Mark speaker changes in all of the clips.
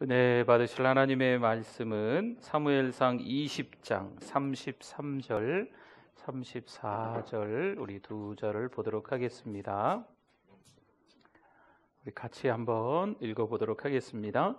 Speaker 1: 은혜 받으실 하나님의 말씀은 사무엘상 20장 33절, 34절 우리 두 절을 보도록 하겠습니다. 우리 같이 한번 읽어보도록 하겠습니다.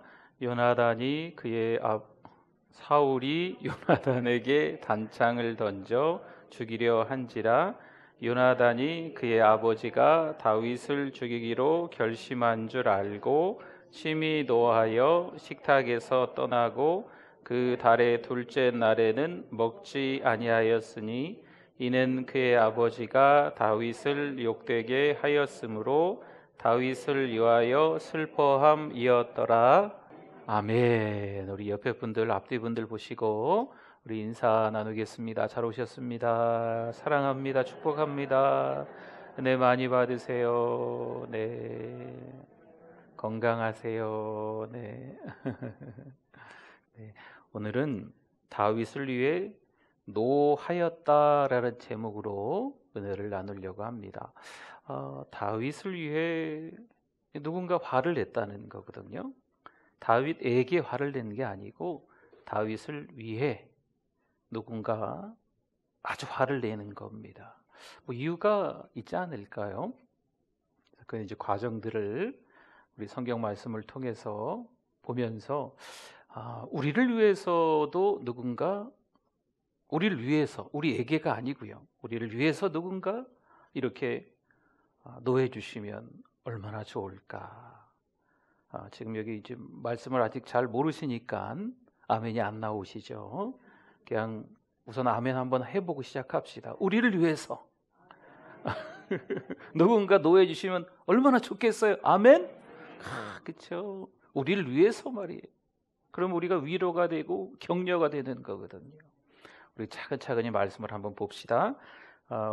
Speaker 1: 사울이 요나단에게 단창을 던져 죽이려 한지라 요나단이 그의 아버지가 다윗을 죽이기로 결심한 줄 알고 심히 노하여 식탁에서 떠나고 그 달의 둘째 날에는 먹지 아니하였으니 이는 그의 아버지가 다윗을 욕되게 하였으므로 다윗을 위하여 슬퍼함이었더라. 아멘. 우리 옆에 분들, 앞뒤 분들 보시고 우리 인사 나누겠습니다. 잘 오셨습니다. 사랑합니다. 축복합니다. 은혜 많이 받으세요. 네. 건강하세요. 네. 네. 오늘은 다윗을 위해 노하였다라는 제목으로 은혜를 나누려고 합니다. 다윗을 위해 누군가 화를 냈다는 거거든요. 다윗에게 화를 낸 게 아니고 다윗을 위해 누군가 아주 화를 내는 겁니다. 뭐 이유가 있지 않을까요? 그 이제 과정들을 우리 성경 말씀을 통해서 보면서 우리를 위해서도 누군가 우리를 위해서, 우리에게가 아니고요, 우리를 위해서 누군가 이렇게 노해 주시면 얼마나 좋을까. 지금 여기 이제 말씀을 아직 잘 모르시니까 아멘이 안 나오시죠? 그냥 우선 아멘 한번 해보고 시작합시다. 우리를 위해서 누군가 노해 주시면 얼마나 좋겠어요. 아멘? 그렇죠. 우리를 위해서 말이에요. 그럼 우리가 위로가 되고 격려가 되는 거거든요. 우리 차근차근히 말씀을 한번 봅시다.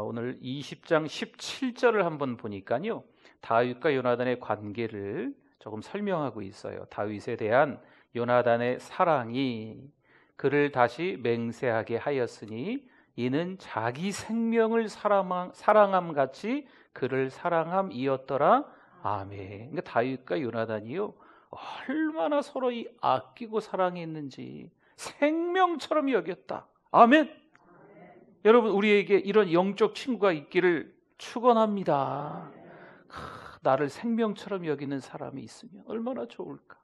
Speaker 1: 오늘 20장 17절을 한번 보니까요, 다윗과 요나단의 관계를 조금 설명하고 있어요. 다윗에 대한 요나단의 사랑이 그를 다시 맹세하게 하였으니 이는 자기 생명을 사랑함 같이 그를 사랑함이었더라. 아멘. 그러니까 다윗과 요나단이요, 얼마나 서로 아끼고 사랑했는지 생명처럼 여겼다. 아멘. 여러분, 우리에게 이런 영적 친구가 있기를 축원합니다. 나를 생명처럼 여기는 사람이 있으면 얼마나 좋을까.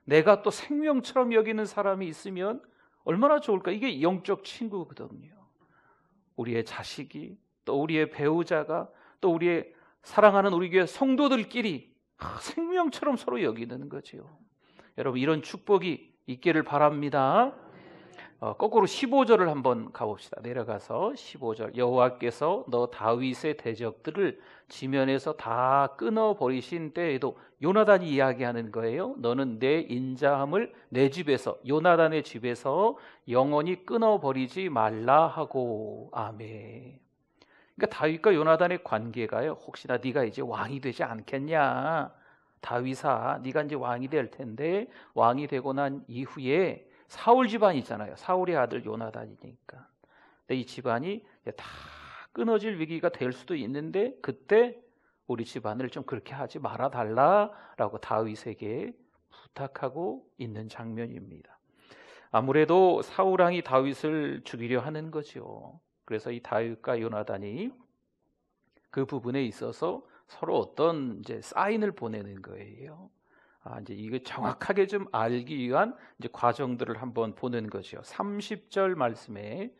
Speaker 1: 내가 또 생명처럼 여기는 사람이 있으면 얼마나 좋을까. 이게 영적 친구거든요. 우리의 자식이, 또 우리의 배우자가, 또 우리의 사랑하는 우리 교회 성도들끼리 생명처럼 서로 여기는 거죠. 여러분, 이런 축복이 있기를 바랍니다. 거꾸로 15절을 한번 가봅시다. 내려가서 15절. 여호와께서 너 다윗의 대적들을 지면에서 다 끊어버리신 때에도, 요나단이 이야기하는 거예요. 너는 내 인자함을 내 집에서, 요나단의 집에서 영원히 끊어버리지 말라 하고. 아멘. 그러니까 다윗과 요나단의 관계가요, 혹시나 네가 이제 왕이 되지 않겠냐, 다윗아 네가 이제 왕이 될 텐데, 왕이 되고 난 이후에 사울 집안 있잖아요. 사울의 아들 요나단이니까. 근데 이 집안이 다 끊어질 위기가 될 수도 있는데, 그때 우리 집안을 좀 그렇게 하지 말아 달라라고 다윗에게 부탁하고 있는 장면입니다. 아무래도 사울 왕이 다윗을 죽이려 하는 거죠. 그래서 이 다윗과 요나단이 그 부분에 있어서 서로 어떤 이제 사인을 보내는 거예요. 이제 이거 정확하게 좀 알기 위한 이제 과정들을 한번 보는 거죠. 30절 말씀에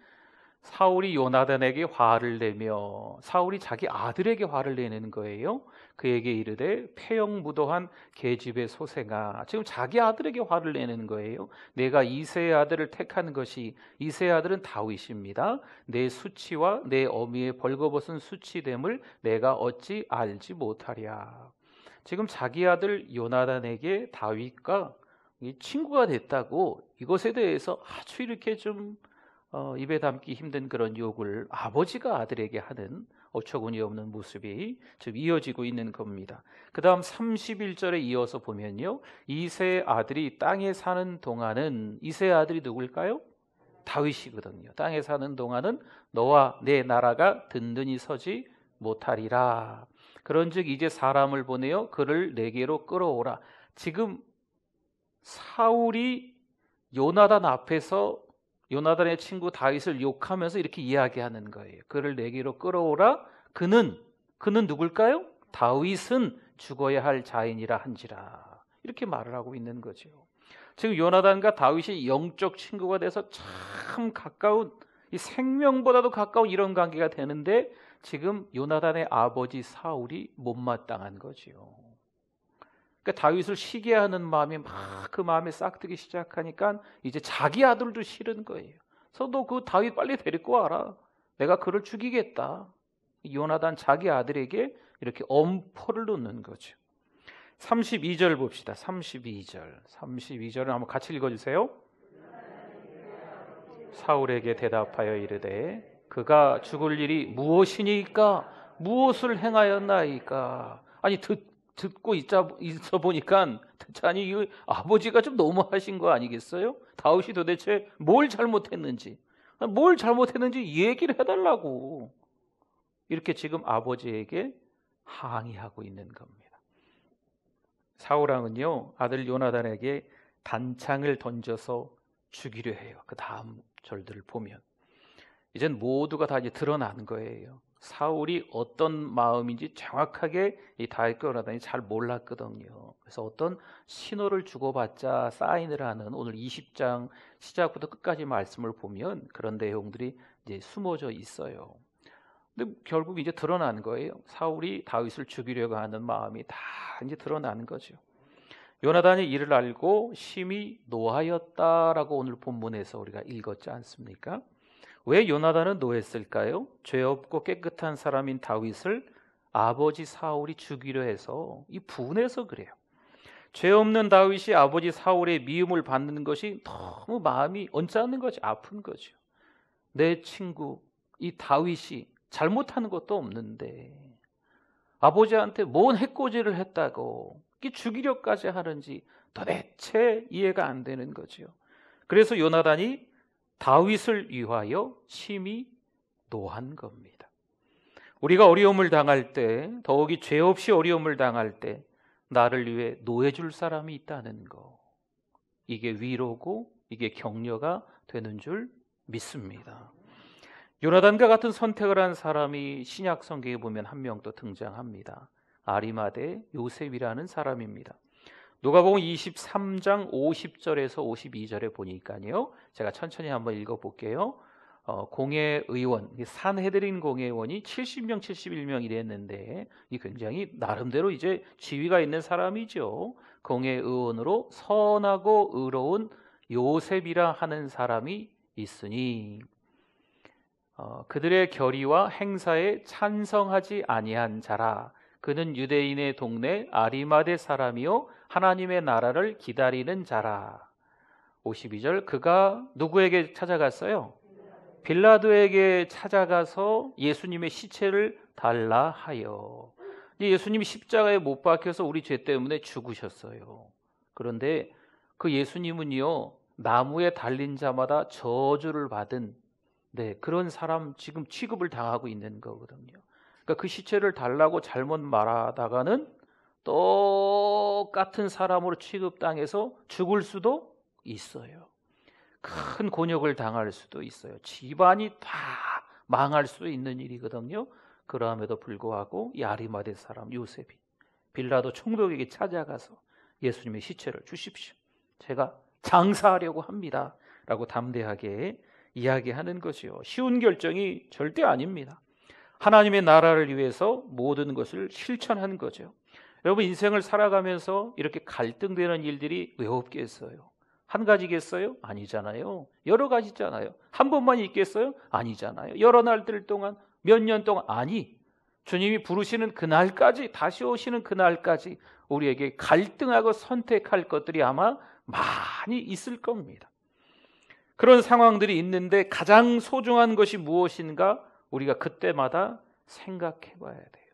Speaker 1: 사울이 요나단에게 화를 내며, 사울이 자기 아들에게 화를 내는 거예요. 그에게 이르되 패형무도한 계집의 소생아. 지금 자기 아들에게 화를 내는 거예요. 내가 이새의 아들을 택한 것이, 이새의 아들은 다윗입니다. 내 수치와 내 어미의 벌거벗은 수치됨을 내가 어찌 알지 못하랴. 지금 자기 아들 요나단에게 다윗과 친구가 됐다고, 이것에 대해서 아주 이렇게 좀 입에 담기 힘든 그런 욕을 아버지가 아들에게 하는 어처구니 없는 모습이 지금 이어지고 있는 겁니다. 그 다음 31절에 이어서 보면요, 이새의 아들이 땅에 사는 동안은, 이새의 아들이 누굴까요? 다윗이거든요. 땅에 사는 동안은 너와 내 나라가 든든히 서지 못하리라. 그런즉 이제 사람을 보내어 그를 내게로 끌어오라. 지금 사울이 요나단 앞에서 요나단의 친구 다윗을 욕하면서 이렇게 이야기하는 거예요. 그를 내게로 끌어오라. 그는 누굴까요? 다윗은 죽어야 할 자인이라 한지라. 이렇게 말을 하고 있는 거죠. 지금 요나단과 다윗이 영적 친구가 돼서 참 가까운, 이 생명보다도 가까운 이런 관계가 되는데 지금 요나단의 아버지 사울이 못마땅한 거지요. 그러니까 다윗을 시기하는 마음이 막 그 마음에 싹트기 시작하니까 이제 자기 아들도 싫은 거예요. 그래서 너 그 다윗 빨리 데리고 와라. 내가 그를 죽이겠다. 요나단 자기 아들에게 이렇게 엄포를 놓는 거죠. 32절 봅시다. 32절을 한번 같이 읽어주세요. 사울에게 대답하여 이르되 그가 죽을 일이 무엇이니까 무엇을 행하였나이까. 아니 듣고 있어 보니까 아니 이 아버지가 좀 너무하신 거 아니겠어요? 다윗이 도대체 뭘 잘못했는지 얘기를 해달라고 이렇게 지금 아버지에게 항의하고 있는 겁니다. 사울왕은요 아들 요나단에게 단창을 던져서 죽이려 해요. 그 다음 절들을 보면 이젠 모두가 다 이제 드러난 거예요. 사울이 어떤 마음인지 정확하게 이 다윗과 요나단이 잘 몰랐거든요. 그래서 어떤 신호를 주고받자 사인을 하는 오늘 20장 시작부터 끝까지 말씀을 보면 그런 내용들이 이제 숨어져 있어요. 근데 결국 이제 드러난 거예요. 사울이 다윗을 죽이려고 하는 마음이 다 이제 드러난 거죠. 요나단이 이를 알고 심히 노하였다라고 오늘 본문에서 우리가 읽었지 않습니까? 왜 요나단은 노했을까요? 죄 없고 깨끗한 사람인 다윗을 아버지 사울이 죽이려 해서 이 분해서 그래요. 죄 없는 다윗이 아버지 사울의 미움을 받는 것이 너무 마음이 언짢은 거지, 아픈 거죠. 내 친구 이 다윗이 잘못하는 것도 없는데 아버지한테 뭔 해코지를 했다고 죽이려까지 하는지 도대체 이해가 안 되는 거죠. 그래서 요나단이 다윗을 위하여 심히 노한 겁니다. 우리가 어려움을 당할 때, 더욱이 죄 없이 어려움을 당할 때 나를 위해 노해줄 사람이 있다는 거, 이게 위로고 이게 격려가 되는 줄 믿습니다. 요나단과 같은 선택을 한 사람이 신약 성경에 보면 한 명 또 등장합니다. 아리마대 요셉이라는 사람입니다. 누가복음 23장 50절에서 52절에 보니까요. 제가 천천히 한번 읽어볼게요. 공회의원, 산헤드린 공회의원이 70명, 71명 이랬는데 이 굉장히 나름대로 이제 지위가 있는 사람이죠. 공회의원으로 선하고 의로운 요셉이라 하는 사람이 있으니 그들의 결의와 행사에 찬성하지 아니한 자라. 그는 유대인의 동네 아리마대 사람이요 하나님의 나라를 기다리는 자라. 52절 그가 누구에게 찾아갔어요? 빌라도에게 찾아가서 예수님의 시체를 달라 하여. 예수님이 십자가에 못 박혀서 우리 죄 때문에 죽으셨어요. 그런데 그 예수님은요 나무에 달린 자마다 저주를 받은 그런 사람 지금 취급을 당하고 있는 거거든요. 그러니까 그 시체를 달라고 잘못 말하다가는 똑같은 사람으로 취급당해서 죽을 수도 있어요. 큰 곤욕을 당할 수도 있어요. 집안이 다 망할 수 있는 일이거든요. 그럼에도 불구하고 이 아리마대 사람 요셉이 빌라도 총독에게 찾아가서 예수님의 시체를 주십시오. 제가 장사하려고 합니다. 라고 담대하게 이야기하는 것이요. 쉬운 결정이 절대 아닙니다. 하나님의 나라를 위해서 모든 것을 실천한 거죠. 여러분 인생을 살아가면서 이렇게 갈등되는 일들이 왜 없겠어요? 한 가지겠어요? 아니잖아요. 여러 가지잖아요. 한 번만 있겠어요? 아니잖아요. 여러 날들 동안 몇 년 동안 아니 주님이 부르시는 그날까지 다시 오시는 그날까지 우리에게 갈등하고 선택할 것들이 아마 많이 있을 겁니다. 그런 상황들이 있는데 가장 소중한 것이 무엇인가 우리가 그때마다 생각해 봐야 돼요.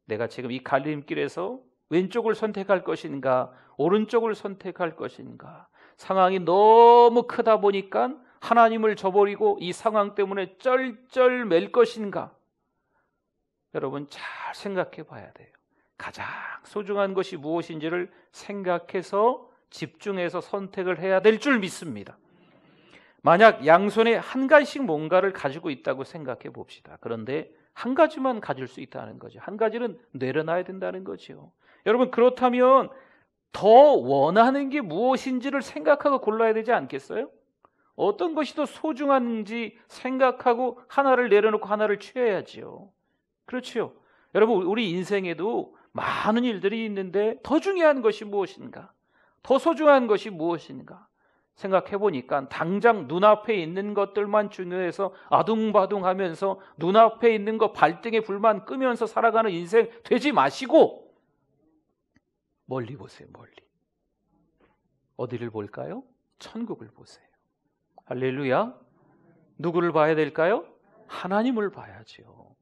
Speaker 1: 내가 지금 이 갈림길에서 왼쪽을 선택할 것인가 오른쪽을 선택할 것인가. 상황이 너무 크다 보니까 하나님을 저버리고 이 상황 때문에 쩔쩔 맬 것인가. 여러분 잘 생각해 봐야 돼요. 가장 소중한 것이 무엇인지를 생각해서 집중해서 선택을 해야 될 줄 믿습니다. 만약 양손에 한 가지씩 뭔가를 가지고 있다고 생각해 봅시다. 그런데 한 가지만 가질 수 있다는 거죠. 한 가지는 내려놔야 된다는 거죠. 여러분, 그렇다면 더 원하는 게 무엇인지를 생각하고 골라야 되지 않겠어요? 어떤 것이 더 소중한지 생각하고 하나를 내려놓고 하나를 취해야지요. 그렇죠? 여러분, 우리 인생에도 많은 일들이 있는데 더 중요한 것이 무엇인가? 더 소중한 것이 무엇인가? 생각해 보니까 당장 눈앞에 있는 것들만 중요해서 아둥바둥하면서 눈앞에 있는 거 발등에 불만 끄면서 살아가는 인생 되지 마시고 멀리 보세요. 멀리. 어디를 볼까요? 천국을 보세요. 할렐루야. 누구를 봐야 될까요? 하나님을 봐야죠.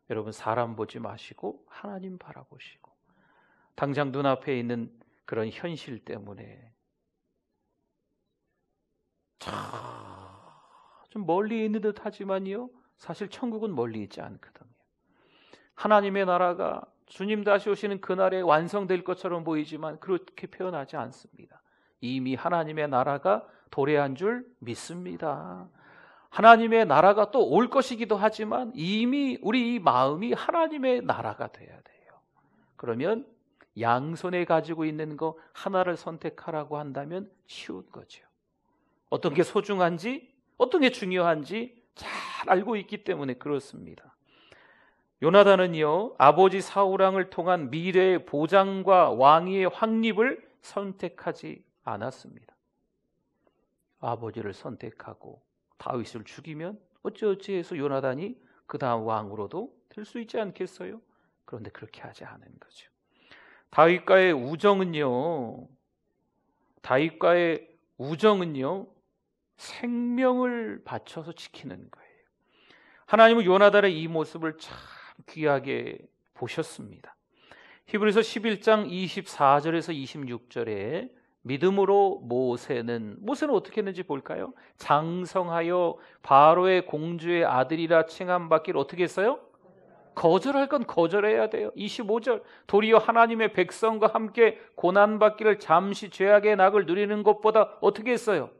Speaker 1: 여러분, 사람 보지 마시고 하나님 바라보시고, 당장 눈앞에 있는 그런 현실 때문에 좀 멀리 있는 듯 하지만요, 사실 천국은 멀리 있지 않거든요. 하나님의 나라가 주님 다시 오시는 그날에 완성될 것처럼 보이지만 그렇게 표현하지 않습니다. 이미 하나님의 나라가 도래한 줄 믿습니다. 하나님의 나라가 또 올 것이기도 하지만 이미 우리 이 마음이 하나님의 나라가 돼야 돼요. 그러면 양손에 가지고 있는 거 하나를 선택하라고 한다면 쉬운 거죠. 어떤 게 소중한지, 어떤 게 중요한지 잘 알고 있기 때문에 그렇습니다. 요나단은요, 아버지 사울왕을 통한 미래의 보장과 왕위의 확립을 선택하지 않았습니다. 아버지를 선택하고 다윗을 죽이면 어찌어찌해서 요나단이 그 다음 왕으로도 될 수 있지 않겠어요? 그런데 그렇게 하지 않은 거죠. 다윗과의 우정은요 생명을 바쳐서 지키는 거예요. 하나님은 요나단의 이 모습을 참 귀하게 보셨습니다. 히브리서 11장 24절에서 26절에 믿음으로 모세는 어떻게 했는지 볼까요? 장성하여 바로의 공주의 아들이라 칭함받기를 어떻게 했어요? 거절할 건 거절해야 돼요. 25절 도리어 하나님의 백성과 함께 고난받기를 잠시 죄악의 낙을 누리는 것보다 어떻게 했어요?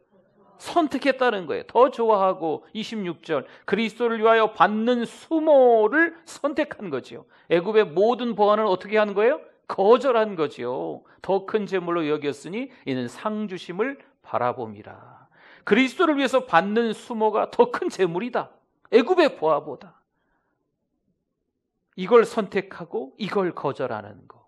Speaker 1: 선택했다는 거예요. 더 좋아하고 26절 그리스도를 위하여 받는 수모를 선택한 거죠. 애굽의 모든 보안을 어떻게 한 거예요? 거절한 거죠. 더 큰 재물로 여겼으니 이는 상 주심을 바라봄이라. 그리스도를 위해서 받는 수모가 더 큰 재물이다. 애굽의 보화보다. 이걸 선택하고 이걸 거절하는 거.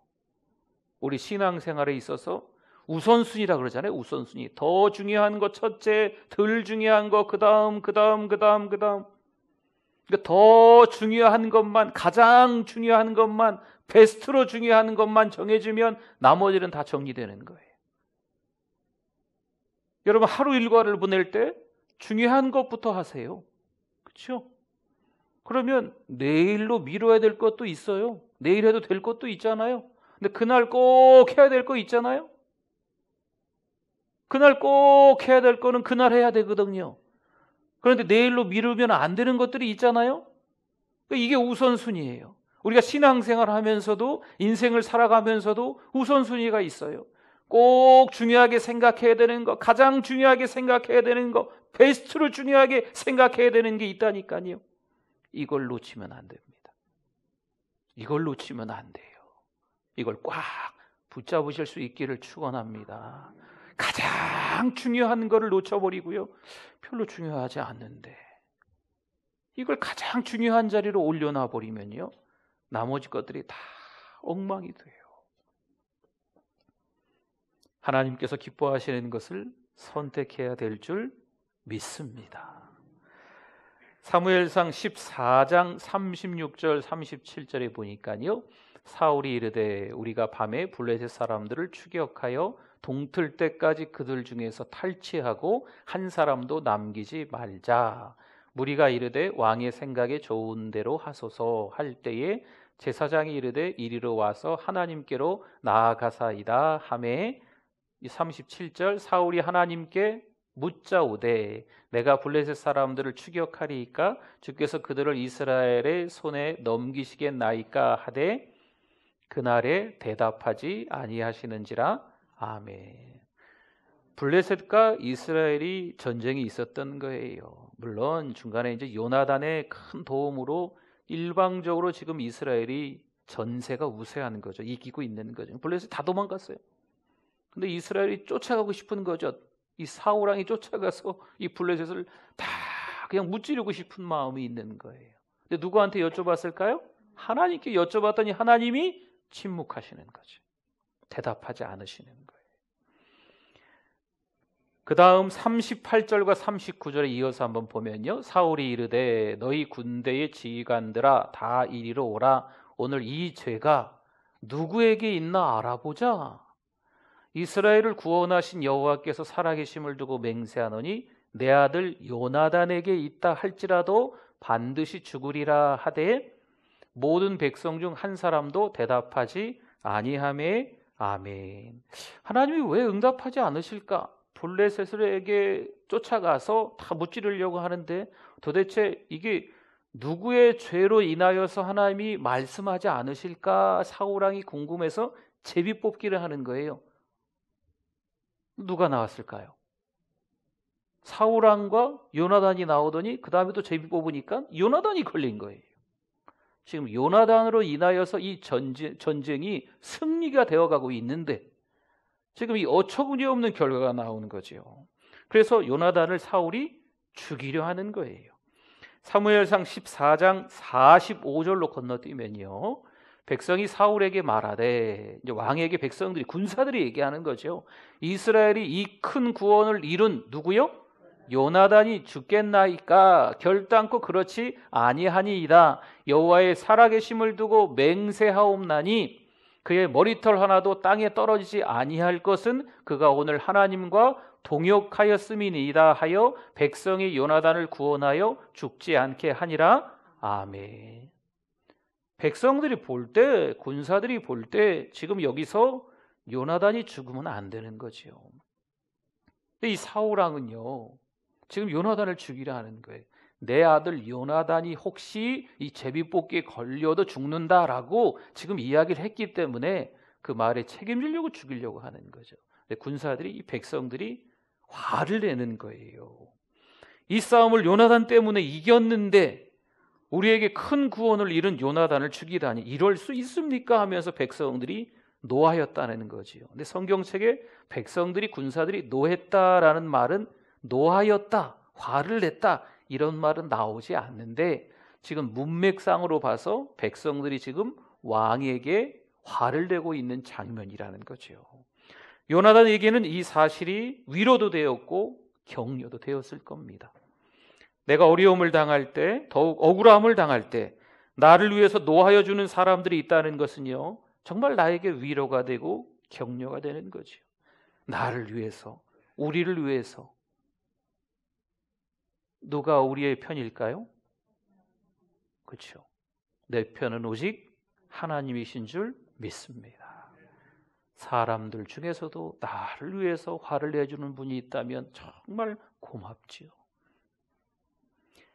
Speaker 1: 우리 신앙생활에 있어서 우선순위라 그러잖아요. 우선순위. 더 중요한 거 첫째, 덜 중요한 거 그다음. 그러니까 더 중요한 것만, 가장 중요한 것만, 베스트로 중요한 것만 정해주면 나머지는 다 정리되는 거예요. 여러분, 하루 일과를 보낼 때 중요한 것부터 하세요. 그렇죠? 그러면 내일로 미뤄야 될 것도 있어요. 내일 해도 될 것도 있잖아요. 근데 그날 꼭 해야 될 거 있잖아요. 그날 꼭 해야 될 거는 그날 해야 되거든요. 그런데 내일로 미루면 안 되는 것들이 있잖아요. 이게 우선순위예요. 우리가 신앙생활을 하면서도 인생을 살아가면서도 우선순위가 있어요. 꼭 중요하게 생각해야 되는 거, 가장 중요하게 생각해야 되는 거, 베스트로 중요하게 생각해야 되는 게 있다니까요. 이걸 놓치면 안 됩니다. 이걸 놓치면 안 돼요. 이걸 꽉 붙잡으실 수 있기를 축원합니다. 가장 중요한 거를 놓쳐버리고요, 별로 중요하지 않는데 이걸 가장 중요한 자리로 올려놔 버리면요, 나머지 것들이 다 엉망이 돼요. 하나님께서 기뻐하시는 것을 선택해야 될 줄 믿습니다. 사무엘상 14장 36절 37절에 보니까요, 사울이 이르되 우리가 밤에 블레셋 사람들을 추격하여 동틀 때까지 그들 중에서 탈취하고 한 사람도 남기지 말자. 무리가 이르되 왕의 생각에 좋은 대로 하소서 할 때에 제사장이 이르되 이리로 와서 하나님께로 나아가사이다 하매 37절 사울이 하나님께 묻자오되 내가 블레셋 사람들을 추격하리이까 주께서 그들을 이스라엘의 손에 넘기시겠나이까 하되 그날에 대답하지 아니하시는지라. 아멘. 블레셋과 이스라엘이 전쟁이 있었던 거예요. 물론 중간에 이제 요나단의 큰 도움으로 일방적으로 지금 이스라엘이 전세가 우세한 거죠. 이기고 있는 거죠. 블레셋 다 도망갔어요. 근데 이스라엘이 쫓아가고 싶은 거죠. 이 사울 왕이 쫓아가서 이 블레셋을 다 그냥 무찌르고 싶은 마음이 있는 거예요. 근데 누구한테 여쭤봤을까요? 하나님께 여쭤봤더니 하나님이 침묵하시는 거죠. 대답하지 않으시는 거예요. 그 다음 38절과 39절에 이어서 한번 보면요. 사울이 이르되 너희 군대의 지휘관들아 다 이리로 오라. 오늘 이 죄가 누구에게 있나 알아보자. 이스라엘을 구원하신 여호와께서 살아계심을 두고 맹세하노니 내 아들 요나단에게 있다 할지라도 반드시 죽으리라 하되 모든 백성 중 한 사람도 대답하지 아니하매 아멘. 하나님이 왜 응답하지 않으실까? 블레셋에게 쫓아가서 다 무찌르려고 하는데 도대체 이게 누구의 죄로 인하여서 하나님이 말씀하지 않으실까? 사울 왕이 궁금해서 제비뽑기를 하는 거예요. 누가 나왔을까요? 사울 왕과 요나단이 나오더니 그 다음에 또 제비 뽑으니까 요나단이 걸린 거예요. 지금 요나단으로 인하여서 이 전쟁이 승리가 되어가고 있는데 지금 이 어처구니 없는 결과가 나오는 거죠. 그래서 요나단을 사울이 죽이려 하는 거예요. 사무엘상 14장 45절로 건너뛰면요. 백성이 사울에게 말하되, 이제 왕에게 백성들이, 군사들이 얘기하는 거죠. 이스라엘이 이 큰 구원을 이룬 누구요? 요나단이 죽겠나이까? 결단코 그렇지 아니하니이다. 여호와의 살아계심을 두고 맹세하옵나니 그의 머리털 하나도 땅에 떨어지지 아니할 것은 그가 오늘 하나님과 동역하였음이니이다 하여 백성이 요나단을 구원하여 죽지 않게 하니라. 아멘. 백성들이 볼 때, 군사들이 볼 때 지금 여기서 요나단이 죽으면 안 되는 거지요. 이 사울 왕은요, 지금 요나단을 죽이려 하는 거예요. 내 아들 요나단이 혹시 이 제비뽑기에 걸려도 죽는다라고 지금 이야기를 했기 때문에 그 말에 책임지려고 죽이려고 하는 거죠. 군사들이, 이 백성들이 화를 내는 거예요. 이 싸움을 요나단 때문에 이겼는데 우리에게 큰 구원을 이룬 요나단을 죽이다니 이럴 수 있습니까? 하면서 백성들이 노하였다는 거지요. 근데 성경책에 백성들이, 군사들이 노했다라는 말은 노하였다, 화를 냈다 이런 말은 나오지 않는데 지금 문맥상으로 봐서 백성들이 지금 왕에게 화를 내고 있는 장면이라는 거죠. 요나단에게는 이 사실이 위로도 되었고 격려도 되었을 겁니다. 내가 어려움을 당할 때, 더욱 억울함을 당할 때 나를 위해서 노하여 주는 사람들이 있다는 것은요, 정말 나에게 위로가 되고 격려가 되는 거죠. 나를 위해서, 우리를 위해서. 누가 우리의 편일까요? 그렇죠. 내 편은 오직 하나님이신 줄 믿습니다. 사람들 중에서도 나를 위해서 화를 내주는 분이 있다면 정말 고맙지요.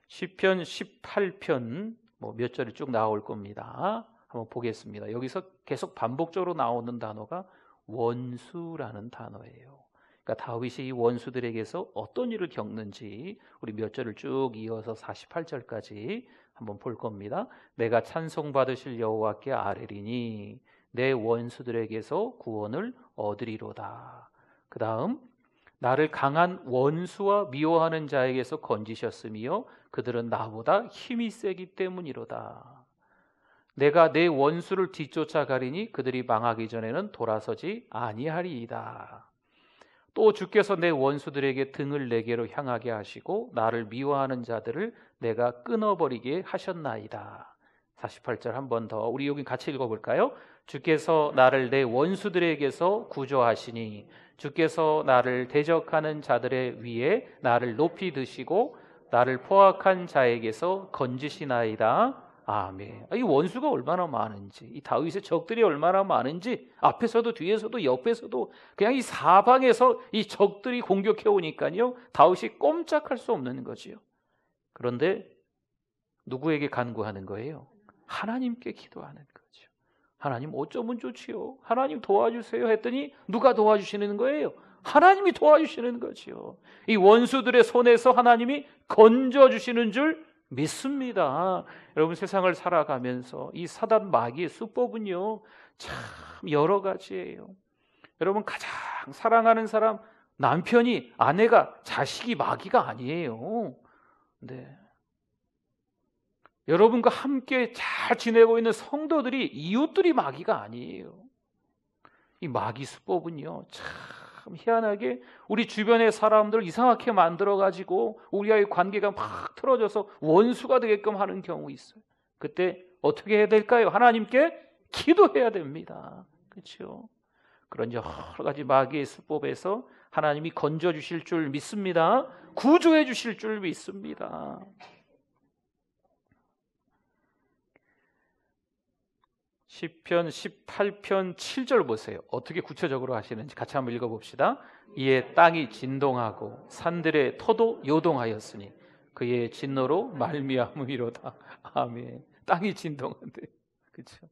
Speaker 1: 시편 18편 몇 절이 쭉 나올 겁니다. 한번 보겠습니다. 여기서 계속 반복적으로 나오는 단어가 원수라는 단어예요. 그러니까 다윗이 이 원수들에게서 어떤 일을 겪는지 우리 몇 절을 쭉 이어서 48절까지 한번 볼 겁니다. 내가 찬송받으실 여호와께 아뢰리니 내 원수들에게서 구원을 얻으리로다. 그 다음 나를 강한 원수와 미워하는 자에게서 건지셨으며 그들은 나보다 힘이 세기 때문이로다. 내가 내 원수를 뒤쫓아가리니 그들이 망하기 전에는 돌아서지 아니하리이다. 또 주께서 내 원수들에게 등을 내게로 향하게 하시고 나를 미워하는 자들을 내가 끊어버리게 하셨나이다. 48절 한 번 더 우리 여기 같이 읽어볼까요? 주께서 나를 내 원수들에게서 구조하시니 주께서 나를 대적하는 자들의 위에 나를 높이 드시고 나를 포악한 자에게서 건지시나이다. 아멘. 이 원수가 얼마나 많은지, 이 다윗의 적들이 얼마나 많은지 앞에서도 뒤에서도 옆에서도 그냥 이 사방에서 이 적들이 공격해 오니까요, 다윗이 꼼짝할 수 없는 거지요. 그런데 누구에게 간구하는 거예요? 하나님께 기도하는 거죠. 하나님 어쩌면 좋지요? 하나님 도와주세요 했더니 누가 도와주시는 거예요? 하나님이 도와주시는 거죠. 이 원수들의 손에서 하나님이 건져주시는 줄 믿습니다. 여러분, 세상을 살아가면서 이 사단 마귀의 수법은요 참 여러 가지예요. 여러분, 가장 사랑하는 사람, 남편이, 아내가, 자식이 마귀가 아니에요. 네. 여러분과 함께 잘 지내고 있는 성도들이, 이웃들이 마귀가 아니에요. 이 마귀 수법은요 참 희한하게 우리 주변의 사람들을 이상하게 만들어가지고 우리와의 관계가 막 틀어져서 원수가 되게끔 하는 경우 있어요. 그때 어떻게 해야 될까요? 하나님께 기도해야 됩니다. 그렇죠? 그런 여러 가지 마귀의 수법에서 하나님이 건져주실 줄 믿습니다. 구조해 주실 줄 믿습니다. 시편 18편 7절 보세요. 어떻게 구체적으로 하시는지 같이 한번 읽어봅시다. 이에 땅이 진동하고 산들의 터도 요동하였으니 그의 진노로 말미암음이로다. 아멘. 땅이 진동한대. 그렇죠?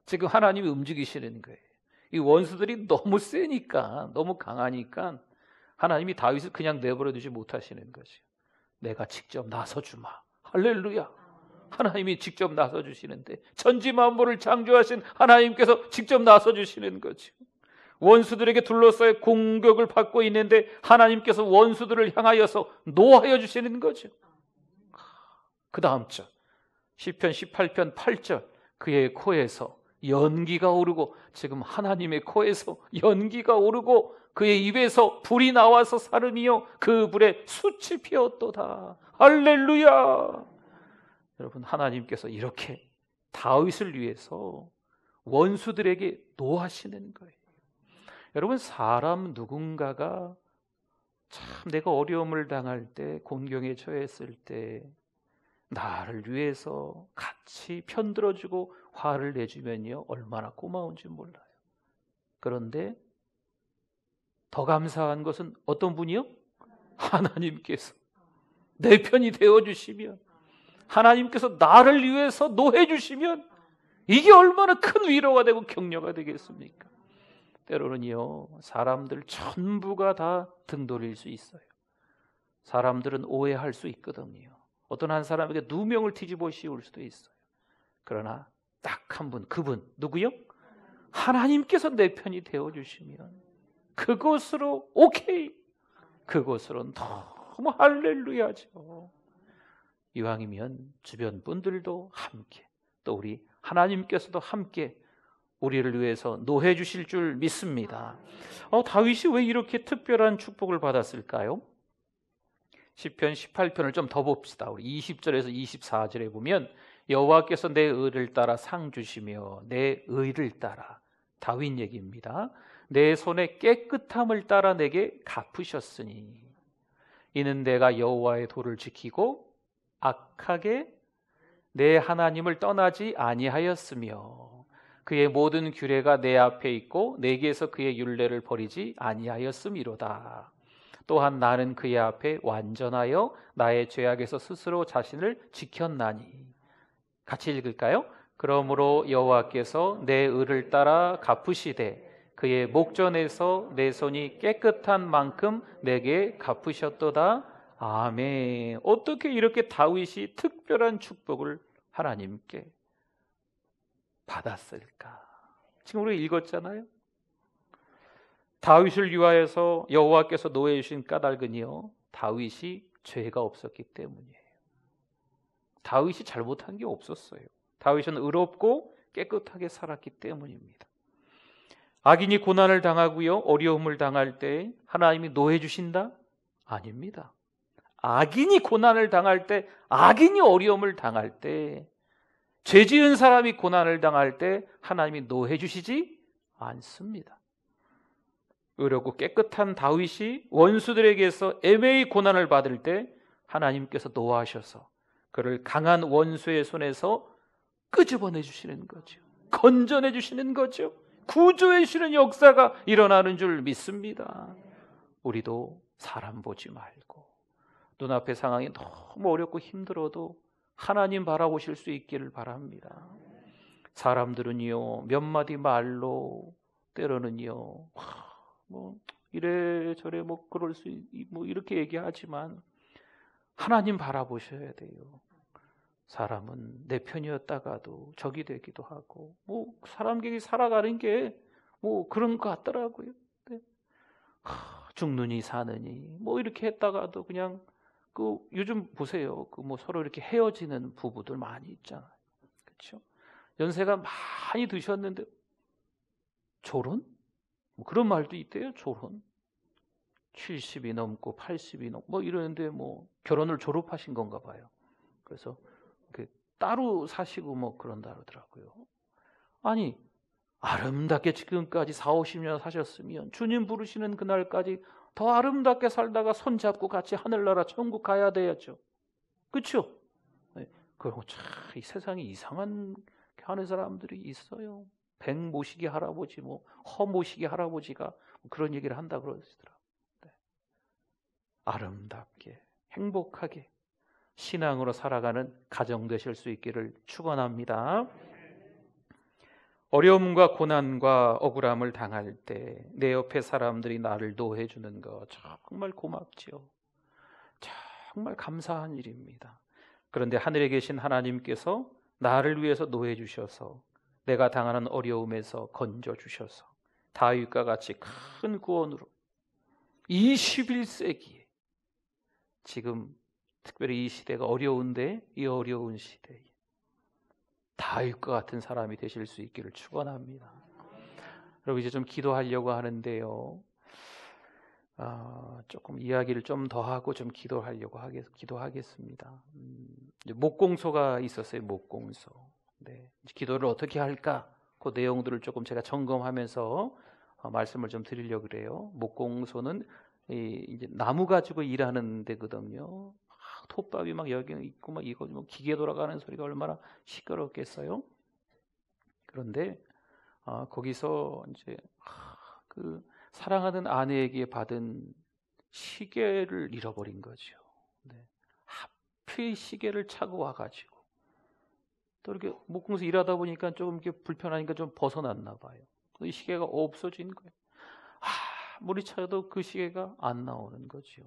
Speaker 1: 지금 하나님이 움직이시는 거예요. 이 원수들이 너무 세니까, 너무 강하니까 하나님이 다윗을 그냥 내버려 두지 못하시는 거죠. 내가 직접 나서주마. 할렐루야. 하나님이 직접 나서주시는데, 천지만물을 창조하신 하나님께서 직접 나서주시는 거죠. 원수들에게 둘러싸여 공격을 받고 있는데 하나님께서 원수들을 향하여서 노하여 주시는 거죠. 그 다음 절 시편 18편 8절 그의 코에서 연기가 오르고, 지금 하나님의 코에서 연기가 오르고 그의 입에서 불이 나와서 사름이요 그 불에 숯이 피었도다. 할렐루야. 여러분, 하나님께서 이렇게 다윗을 위해서 원수들에게 노하시는 거예요. 여러분, 사람 누군가가 참 내가 어려움을 당할 때, 곤경에 처했을 때 나를 위해서 같이 편들어주고 화를 내주면요 얼마나 고마운지 몰라요. 그런데 더 감사한 것은 어떤 분이요? 하나님께서 내 편이 되어주시면, 하나님께서 나를 위해서 노해주시면 이게 얼마나 큰 위로가 되고 격려가 되겠습니까? 때로는요 사람들 전부가 다 등 돌릴 수 있어요. 사람들은 오해할 수 있거든요. 어떤 한 사람에게 누명을 뒤집어 씌울 수도 있어요. 그러나 딱 한 분, 그분 누구요? 하나님께서 내 편이 되어주시면 그것으로 오케이, 그것으로 너무 할렐루야죠. 이왕이면 주변 분들도 함께, 또 우리 하나님께서도 함께 우리를 위해서 노해 주실 줄 믿습니다. 다윗이 왜 이렇게 특별한 축복을 받았을까요? 시편 18편을 좀 더 봅시다. 우리 20절에서 24절에 보면 여호와께서 내 의를 따라 상 주시며 내 의를 따라, 다윗 얘기입니다. 내 손의 깨끗함을 따라 내게 갚으셨으니 이는 내가 여호와의 도를 지키고 악하게 내 하나님을 떠나지 아니하였으며 그의 모든 규례가 내 앞에 있고 내게서 그의 율례를 버리지 아니하였음이로다. 또한 나는 그의 앞에 완전하여 나의 죄악에서 스스로 자신을 지켰나니. 같이 읽을까요? 그러므로 여호와께서 내 의를 따라 갚으시되 그의 목전에서 내 손이 깨끗한 만큼 내게 갚으셨도다. 아멘. 어떻게 이렇게 다윗이 특별한 축복을 하나님께 받았을까? 지금 우리 읽었잖아요. 다윗을 위하여서 여호와께서 노해 주신 까닭은요 다윗이 죄가 없었기 때문이에요. 다윗이 잘못한 게 없었어요. 다윗은 의롭고 깨끗하게 살았기 때문입니다. 악인이 고난을 당하고요 어려움을 당할 때 하나님이 노해 주신다? 아닙니다. 악인이 고난을 당할 때, 악인이 어려움을 당할 때, 죄 지은 사람이 고난을 당할 때 하나님이 노해 주시지 않습니다. 의롭고 깨끗한 다윗이 원수들에게서 애매히 고난을 받을 때 하나님께서 노하셔서 그를 강한 원수의 손에서 끄집어내 주시는 거죠. 건져내 주시는 거죠. 구조해 주시는 역사가 일어나는 줄 믿습니다. 우리도 사람 보지 말고 눈앞의 상황이 너무 어렵고 힘들어도 하나님 바라보실 수 있기를 바랍니다. 사람들은요 몇 마디 말로 때로는요 이래저래 뭐 그럴 뭐 이렇게 얘기하지만 하나님 바라보셔야 돼요. 사람은 내 편이었다가도 적이 되기도 하고 뭐 사람끼리 살아가는 게 뭐 그런 것 같더라고요. 네. 죽느니 사느니 뭐 이렇게 했다가도 그냥 그 요즘 보세요. 그 뭐 서로 이렇게 헤어지는 부부들 많이 있잖아요. 그렇죠? 연세가 많이 드셨는데 졸혼? 뭐 그런 말도 있대요. 졸혼. 70이 넘고 80이 넘고 뭐 이러는데 뭐 결혼을 졸업하신 건가 봐요. 그래서 그 따로 사시고 뭐 그런다 그러더라고요. 아니 아름답게 지금까지 40-50년 사셨으면 주님 부르시는 그날까지 더 아름답게 살다가 손잡고 같이 하늘나라 천국 가야 돼야죠. 그렇죠? 네. 그리고 참 이 세상에 이상한 하는 사람들이 있어요. 백 모시기 할아버지 뭐 허 모시기 할아버지가 그런 얘기를 한다 그러시더라고요. 네. 아름답게 행복하게 신앙으로 살아가는 가정 되실 수 있기를 축원합니다. 어려움과 고난과 억울함을 당할 때 내 옆에 사람들이 나를 도와해 주는 거 정말 고맙지요. 정말 감사한 일입니다. 그런데 하늘에 계신 하나님께서 나를 위해서 노해 주셔서 내가 당하는 어려움에서 건져 주셔서 다윗과 같이 큰 구원으로 21세기에 지금 특별히 이 시대가 어려운데 이 어려운 시대에 다윗과 같은 사람이 되실 수 있기를 축원합니다. 여러분 이제 좀 기도하려고 하는데요. 조금 이야기를 좀 더 하고 좀 기도하겠습니다. 목공소가 있었어요. 목공소. 네. 기도를 어떻게 할까? 그 내용들을 조금 제가 점검하면서 말씀을 좀 드리려고 그래요. 목공소는 이제 나무 가지고 일하는 데거든요. 톱밥이 막 여기 있고 막 이거 뭐 기계 돌아가는 소리가 얼마나 시끄럽겠어요. 그런데 거기서 이제 그 사랑하는 아내에게 받은 시계를 잃어버린 거죠. 네. 하필 시계를 차고 와가지고 또 이렇게 목공에서 일하다 보니까 조금 이렇게 불편하니까 좀 벗어났나 봐요. 이 시계가 없어진 거예요. 아무리 찾아도 그 시계가 안 나오는 거죠.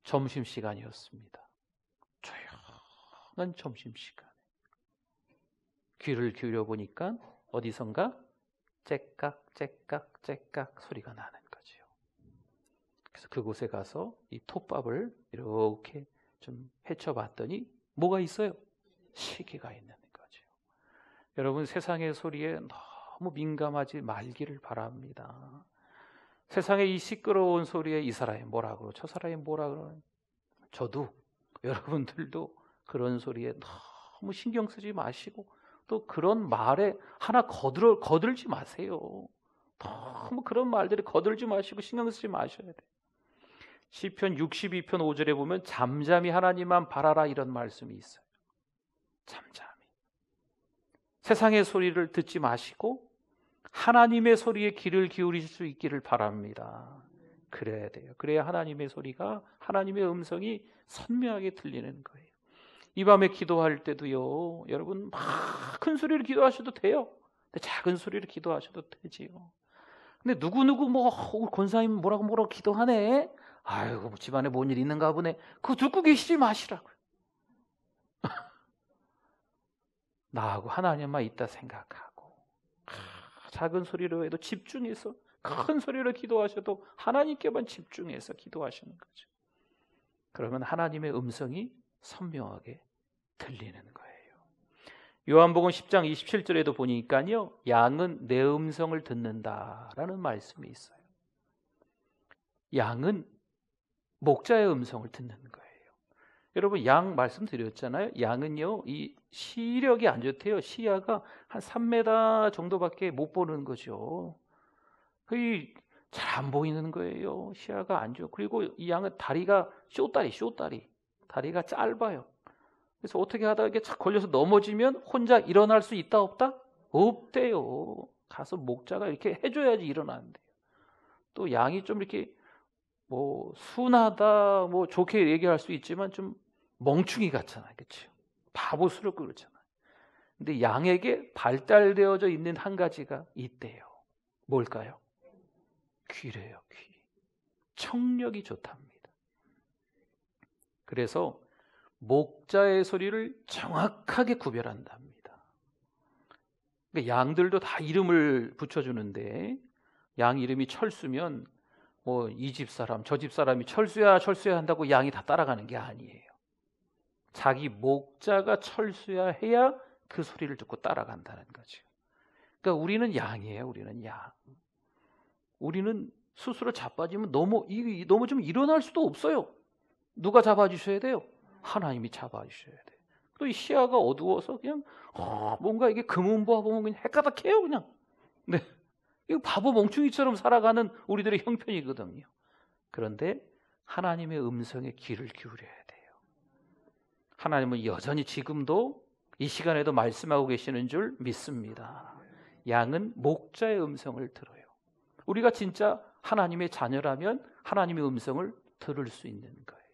Speaker 1: 점심시간이었습니다. 조용한 점심시간에 귀를 기울여 보니까 어디선가 째깍 소리가 나는 거죠. 그래서 그곳에 가서 이 톱밥을 이렇게 좀 헤쳐봤더니 뭐가 있어요? 시계가 있는 거죠. 여러분 세상의 소리에 너무 민감하지 말기를 바랍니다. 세상의 이 시끄러운 소리에 이 사람이 뭐라 그러고 저 사람이 뭐라 그러고 저도 여러분들도 그런 소리에 너무 신경 쓰지 마시고 또 그런 말에 하나 거들지 마세요. 너무 그런 말들이 거들지 마시고 신경 쓰지 마셔야 돼요. 시편 62편 5절에 보면 잠잠히 하나님만 바라라 이런 말씀이 있어요. 잠잠히 세상의 소리를 듣지 마시고 하나님의 소리에 귀를 기울일 수 있기를 바랍니다. 그래야 돼요. 그래야 하나님의 소리가 하나님의 음성이 선명하게 들리는 거예요. 이 밤에 기도할 때도요. 여러분 막 큰 소리로 기도하셔도 돼요. 근데 작은 소리로 기도하셔도 되지요. 근데 누구 뭐 권사님 뭐라고 기도하네. 아이고 뭐 집안에 뭔 일 있는가 보네. 그거 듣고 계시지 마시라고요. 나하고 하나님만 있다 생각하고 작은 소리로 해도 집중해서 큰 소리로 기도하셔도 하나님께만 집중해서 기도하시는 거죠. 그러면 하나님의 음성이 선명하게 들리는 거예요. 요한복음 10장 27절에도 보니까요. 양은 내 음성을 듣는다라는 말씀이 있어요. 양은 목자의 음성을 듣는 거예요. 여러분 양 말씀드렸잖아요. 양은요. 이 시력이 안 좋대요. 시야가 한 3m 정도밖에 못 보는 거죠. 거의 잘 안 보이는 거예요. 시야가 안 좋고 그리고 이 양은 다리가 쇼다리 다리가 짧아요. 그래서 어떻게 하다가 이게 착 걸려서 넘어지면 혼자 일어날 수 있다 없다? 없대요. 가서 목자가 이렇게 해줘야지 일어나는데요. 또 양이 좀 이렇게 뭐 순하다 뭐 좋게 얘기할 수 있지만 좀 멍충이 같잖아요. 그렇죠? 바보스럽고 그렇잖아요. 근데 양에게 발달되어져 있는 한 가지가 있대요. 뭘까요? 귀래요, 귀. 청력이 좋답니다. 그래서 목자의 소리를 정확하게 구별한답니다. 그러니까 양들도 다 이름을 붙여주는데 양 이름이 철수면 뭐 이 집 사람 저 집 사람이 철수야 철수야 한다고 양이 다 따라가는 게 아니에요. 자기 목자가 철수야 해야 그 소리를 듣고 따라간다는 거죠. 그러니까 우리는 양이에요. 우리는 양. 우리는 스스로 자빠지면 너무 좀 일어날 수도 없어요. 누가 잡아주셔야 돼요? 하나님이 잡아주셔야 돼요. 또 이 시야가 어두워서 그냥 뭔가 이게 금은보화 보면 그냥 헷가닥해요. 그냥. 네. 이거 바보 멍충이처럼 살아가는 우리들의 형편이거든요. 그런데 하나님의 음성에 귀를 기울여야 돼요. 하나님은 여전히 지금도 이 시간에도 말씀하고 계시는 줄 믿습니다. 양은 목자의 음성을 들어요. 우리가 진짜 하나님의 자녀라면 하나님의 음성을 들을 수 있는 거예요.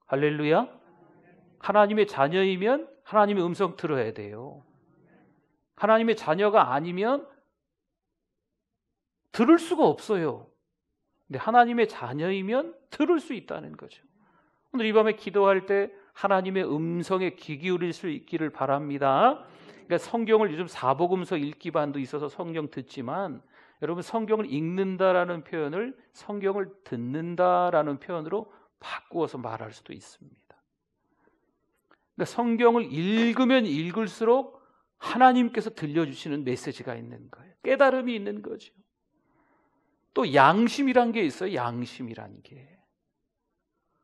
Speaker 1: 할렐루야. 하나님의 자녀이면 하나님의 음성 들어야 돼요. 하나님의 자녀가 아니면 들을 수가 없어요. 근데 하나님의 자녀이면 들을 수 있다는 거죠. 오늘 이 밤에 기도할 때 하나님의 음성에 귀 기울일 수 있기를 바랍니다. 그러니까 성경을 요즘 사복음서 읽기 반도 있어서 성경 듣지만 여러분 성경을 읽는다라는 표현을 성경을 듣는다라는 표현으로 바꾸어서 말할 수도 있습니다. 그러니까 성경을 읽으면 읽을수록 하나님께서 들려주시는 메시지가 있는 거예요. 깨달음이 있는 거죠. 또 양심이란 게 있어요. 양심이란 게.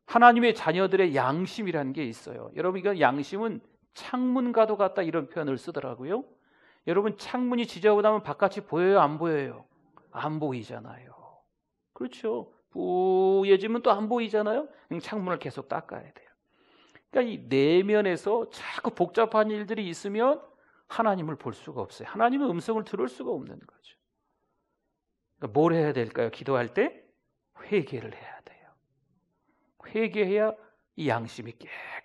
Speaker 1: 하나님의 자녀들의 양심이란 게 있어요. 여러분 이건 양심은 창문과도 같다 이런 표현을 쓰더라고요. 여러분 창문이 지저분하면 바깥이 보여요? 안 보여요? 안 보이잖아요. 그렇죠. 뿌얘지면 또 안 보이잖아요. 창문을 계속 닦아야 돼요. 그러니까 이 내면에서 자꾸 복잡한 일들이 있으면 하나님을 볼 수가 없어요. 하나님의 음성을 들을 수가 없는 거죠. 그러니까 뭘 해야 될까요? 기도할 때 회개를 해야 돼요. 회개해야 이 양심이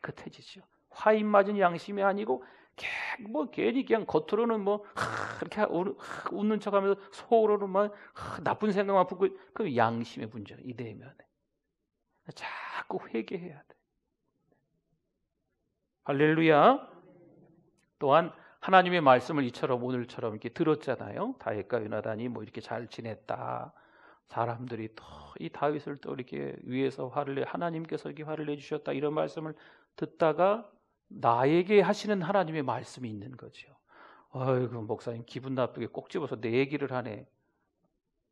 Speaker 1: 깨끗해지죠. 화인 맞은 양심이 아니고 괜히 그냥 겉으로는 이렇게 웃는 척하면서 속으로는 나쁜 생각만 품고 그 양심의 문제예요. 이 내면에 자꾸 회개해야 돼. 할렐루야. 또한 하나님의 말씀을 이처럼 오늘처럼 이렇게 들었잖아요. 다윗과 요나단이 이렇게 잘 지냈다. 사람들이 또 이 다윗을 또 이렇게 위에서 하나님께서 이렇게 화를 내주셨다 이런 말씀을 듣다가 나에게 하시는 하나님의 말씀이 있는 거죠. 아이고 목사님 기분 나쁘게 꼭 집어서 내 얘기를 하네.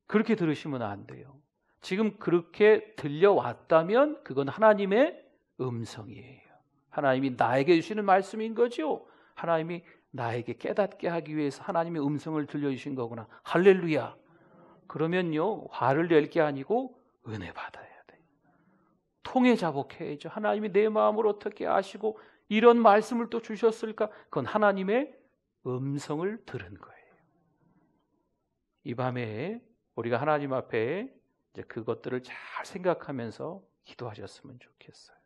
Speaker 1: 그렇게 들으시면 안 돼요. 지금 그렇게 들려왔다면 그건 하나님의 음성이에요. 하나님이 나에게 주시는 말씀인 거죠. 하나님이 나에게 깨닫게 하기 위해서 하나님의 음성을 들려주신 거구나. 할렐루야. 그러면요 화를 낼 게 아니고 은혜 받아야 돼요. 통해 자복해야죠. 하나님이 내 마음을 어떻게 아시고 이런 말씀을 또 주셨을까? 그건 하나님의 음성을 들은 거예요. 이 밤에 우리가 하나님 앞에 이제 그것들을 잘 생각하면서 기도하셨으면 좋겠어요.